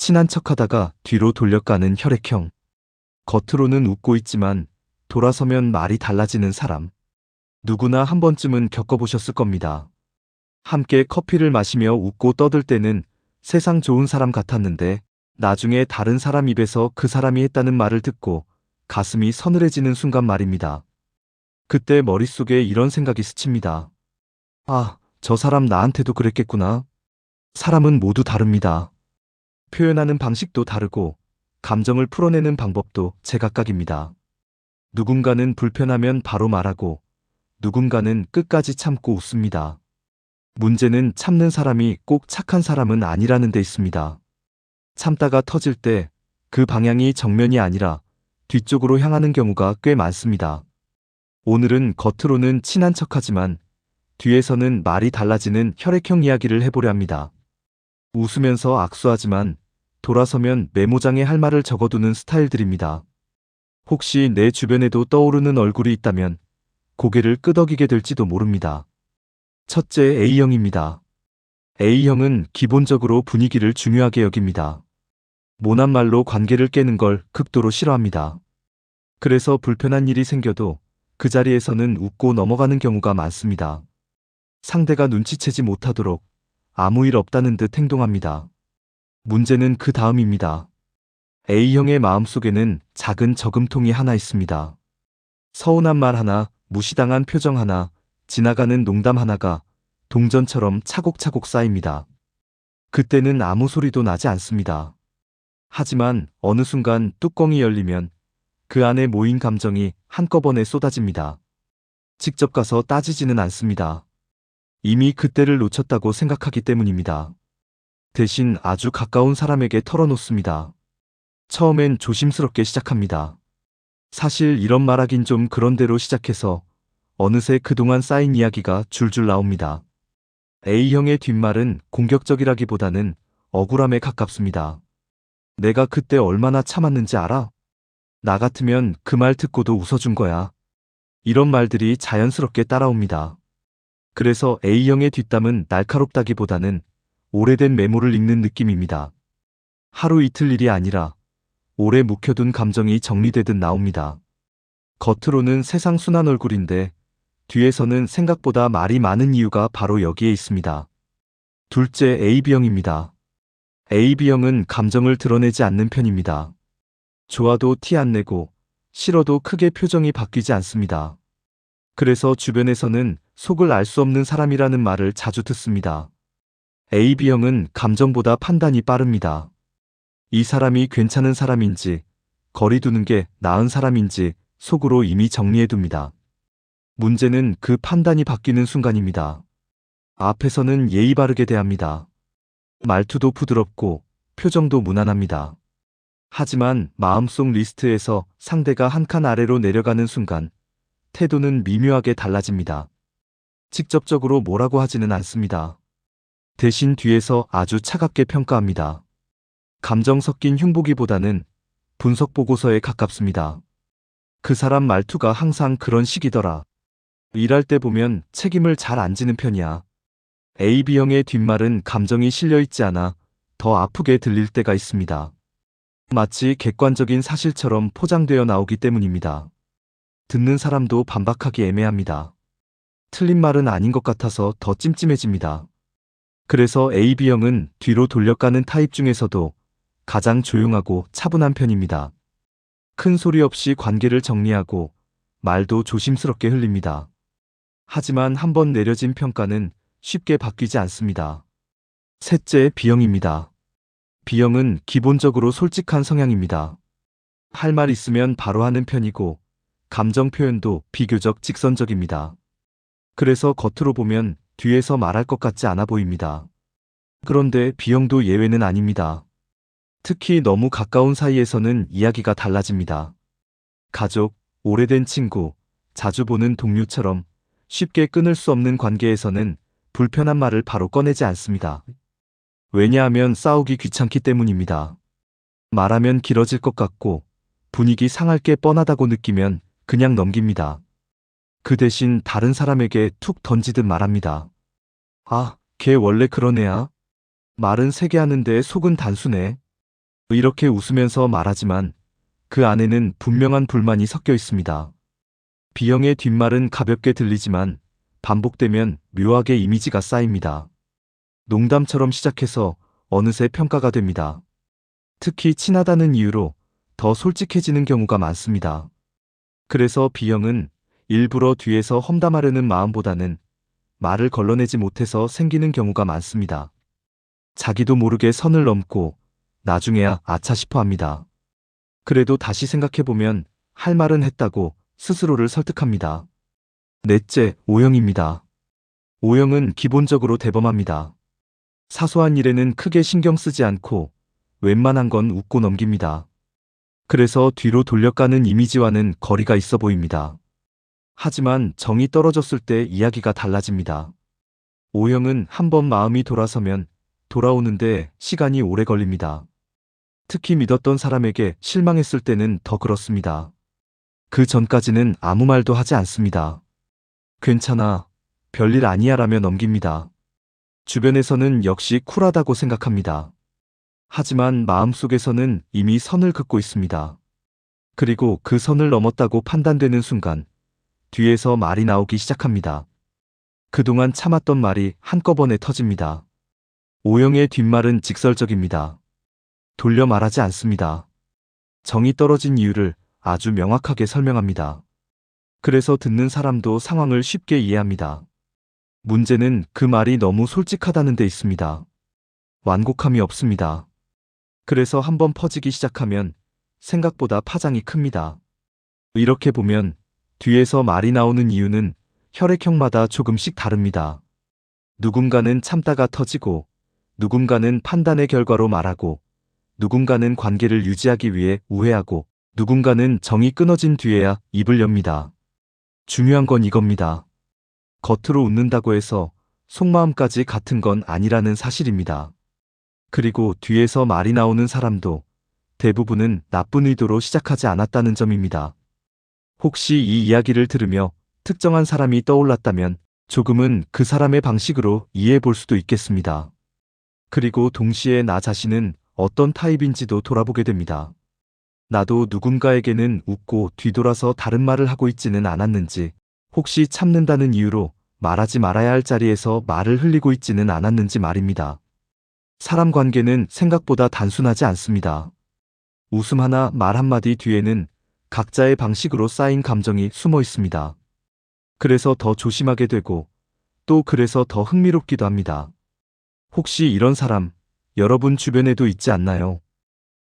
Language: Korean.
친한 척하다가 뒤로 돌려가는 혈액형. 겉으로는 웃고 있지만 돌아서면 말이 달라지는 사람. 누구나 한 번쯤은 겪어보셨을 겁니다. 함께 커피를 마시며 웃고 떠들 때는 세상 좋은 사람 같았는데 나중에 다른 사람 입에서 그 사람이 했다는 말을 듣고 가슴이 서늘해지는 순간 말입니다. 그때 머릿속에 이런 생각이 스칩니다. 아, 저 사람 나한테도 그랬겠구나. 사람은 모두 다릅니다. 표현하는 방식도 다르고 감정을 풀어내는 방법도 제각각입니다. 누군가는 불편하면 바로 말하고 누군가는 끝까지 참고 웃습니다. 문제는 참는 사람이 꼭 착한 사람은 아니라는 데 있습니다. 참다가 터질 때 그 방향이 정면이 아니라 뒤쪽으로 향하는 경우가 꽤 많습니다. 오늘은 겉으로는 친한 척하지만 뒤에서는 말이 달라지는 혈액형 이야기를 해보려 합니다. 웃으면서 악수하지만 돌아서면 메모장에 할 말을 적어두는 스타일들입니다. 혹시 내 주변에도 떠오르는 얼굴이 있다면 고개를 끄덕이게 될지도 모릅니다. 첫째, A형입니다. A형은 기본적으로 분위기를 중요하게 여깁니다. 모난 말로 관계를 깨는 걸 극도로 싫어합니다. 그래서 불편한 일이 생겨도 그 자리에서는 웃고 넘어가는 경우가 많습니다. 상대가 눈치채지 못하도록 아무 일 없다는 듯 행동합니다. 문제는 그 다음입니다. A형의 마음속에는 작은 저금통이 하나 있습니다. 서운한 말 하나, 무시당한 표정 하나, 지나가는 농담 하나가 동전처럼 차곡차곡 쌓입니다. 그때는 아무 소리도 나지 않습니다. 하지만 어느 순간 뚜껑이 열리면 그 안에 모인 감정이 한꺼번에 쏟아집니다. 직접 가서 따지지는 않습니다. 이미 그때를 놓쳤다고 생각하기 때문입니다. 대신 아주 가까운 사람에게 털어놓습니다. 처음엔 조심스럽게 시작합니다. 사실 이런 말하긴 좀 그런대로 시작해서 어느새 그동안 쌓인 이야기가 줄줄 나옵니다. A형의 뒷말은 공격적이라기보다는 억울함에 가깝습니다. 내가 그때 얼마나 참았는지 알아? 나 같으면 그 말 듣고도 웃어준 거야. 이런 말들이 자연스럽게 따라옵니다. 그래서 A형의 뒷담은 날카롭다기보다는 오래된 메모를 읽는 느낌입니다. 하루 이틀 일이 아니라 오래 묵혀둔 감정이 정리되듯 나옵니다. 겉으로는 세상 순한 얼굴인데 뒤에서는 생각보다 말이 많은 이유가 바로 여기에 있습니다. 둘째, AB형입니다. AB형은 감정을 드러내지 않는 편입니다. 좋아도 티 안 내고 싫어도 크게 표정이 바뀌지 않습니다. 그래서 주변에서는 속을 알 수 없는 사람이라는 말을 자주 듣습니다. AB형은 감정보다 판단이 빠릅니다. 이 사람이 괜찮은 사람인지, 거리 두는 게 나은 사람인지 속으로 이미 정리해둡니다. 문제는 그 판단이 바뀌는 순간입니다. 앞에서는 예의 바르게 대합니다. 말투도 부드럽고 표정도 무난합니다. 하지만 마음속 리스트에서 상대가 한 칸 아래로 내려가는 순간 태도는 미묘하게 달라집니다. 직접적으로 뭐라고 하지는 않습니다. 대신 뒤에서 아주 차갑게 평가합니다. 감정 섞인 흉보기보다는 분석 보고서에 가깝습니다. 그 사람 말투가 항상 그런 식이더라. 일할 때 보면 책임을 잘 안 지는 편이야. AB형의 뒷말은 감정이 실려있지 않아 더 아프게 들릴 때가 있습니다. 마치 객관적인 사실처럼 포장되어 나오기 때문입니다. 듣는 사람도 반박하기 애매합니다. 틀린 말은 아닌 것 같아서 더 찜찜해집니다. 그래서 AB형은 뒤로 돌려가는 타입 중에서도 가장 조용하고 차분한 편입니다. 큰 소리 없이 관계를 정리하고 말도 조심스럽게 흘립니다. 하지만 한번 내려진 평가는 쉽게 바뀌지 않습니다. 셋째, B형입니다. B형은 기본적으로 솔직한 성향입니다. 할 말 있으면 바로 하는 편이고 감정 표현도 비교적 직선적입니다. 그래서 겉으로 보면 뒤에서 말할 것 같지 않아 보입니다. 그런데 B형도 예외는 아닙니다. 특히 너무 가까운 사이에서는 이야기가 달라집니다. 가족, 오래된 친구, 자주 보는 동료처럼 쉽게 끊을 수 없는 관계에서는 불편한 말을 바로 꺼내지 않습니다. 왜냐하면 싸우기 귀찮기 때문입니다. 말하면 길어질 것 같고 분위기 상할 게 뻔하다고 느끼면 그냥 넘깁니다. 그 대신 다른 사람에게 툭 던지듯 말합니다. 아, 걔 원래 그런 애야? 말은 세게 하는데 속은 단순해. 이렇게 웃으면서 말하지만 그 안에는 분명한 불만이 섞여 있습니다. B형의 뒷말은 가볍게 들리지만 반복되면 묘하게 이미지가 쌓입니다. 농담처럼 시작해서 어느새 평가가 됩니다. 특히 친하다는 이유로 더 솔직해지는 경우가 많습니다. 그래서 B형은 일부러 뒤에서 험담하려는 마음보다는 말을 걸러내지 못해서 생기는 경우가 많습니다. 자기도 모르게 선을 넘고 나중에야 아차 싶어 합니다. 그래도 다시 생각해보면 할 말은 했다고 스스로를 설득합니다. 넷째, O형입니다. O형은 기본적으로 대범합니다. 사소한 일에는 크게 신경 쓰지 않고 웬만한 건 웃고 넘깁니다. 그래서 뒤로 돌려가는 이미지와는 거리가 있어 보입니다. 하지만 정이 떨어졌을 때 이야기가 달라집니다. O형은 한번 마음이 돌아서면 돌아오는데 시간이 오래 걸립니다. 특히 믿었던 사람에게 실망했을 때는 더 그렇습니다. 그 전까지는 아무 말도 하지 않습니다. 괜찮아, 별일 아니야 라며 넘깁니다. 주변에서는 역시 쿨하다고 생각합니다. 하지만 마음속에서는 이미 선을 긋고 있습니다. 그리고 그 선을 넘었다고 판단되는 순간 뒤에서 말이 나오기 시작합니다. 그동안 참았던 말이 한꺼번에 터집니다. O형의 뒷말은 직설적입니다. 돌려 말하지 않습니다. 정이 떨어진 이유를 아주 명확하게 설명합니다. 그래서 듣는 사람도 상황을 쉽게 이해합니다. 문제는 그 말이 너무 솔직하다는 데 있습니다. 완곡함이 없습니다. 그래서 한번 퍼지기 시작하면 생각보다 파장이 큽니다. 이렇게 보면 뒤에서 말이 나오는 이유는 혈액형마다 조금씩 다릅니다. 누군가는 참다가 터지고, 누군가는 판단의 결과로 말하고, 누군가는 관계를 유지하기 위해 우회하고, 누군가는 정이 끊어진 뒤에야 입을 엽니다. 중요한 건 이겁니다. 겉으로 웃는다고 해서 속마음까지 같은 건 아니라는 사실입니다. 그리고 뒤에서 말이 나오는 사람도 대부분은 나쁜 의도로 시작하지 않았다는 점입니다. 혹시 이 이야기를 들으며 특정한 사람이 떠올랐다면 조금은 그 사람의 방식으로 이해해 볼 수도 있겠습니다. 그리고 동시에 나 자신은 어떤 타입인지도 돌아보게 됩니다. 나도 누군가에게는 웃고 뒤돌아서 다른 말을 하고 있지는 않았는지, 혹시 참는다는 이유로 말하지 말아야 할 자리에서 말을 흘리고 있지는 않았는지 말입니다. 사람 관계는 생각보다 단순하지 않습니다. 웃음 하나, 말 한마디 뒤에는 각자의 방식으로 쌓인 감정이 숨어 있습니다. 그래서 더 조심하게 되고, 또 그래서 더 흥미롭기도 합니다. 혹시 이런 사람, 여러분 주변에도 있지 않나요?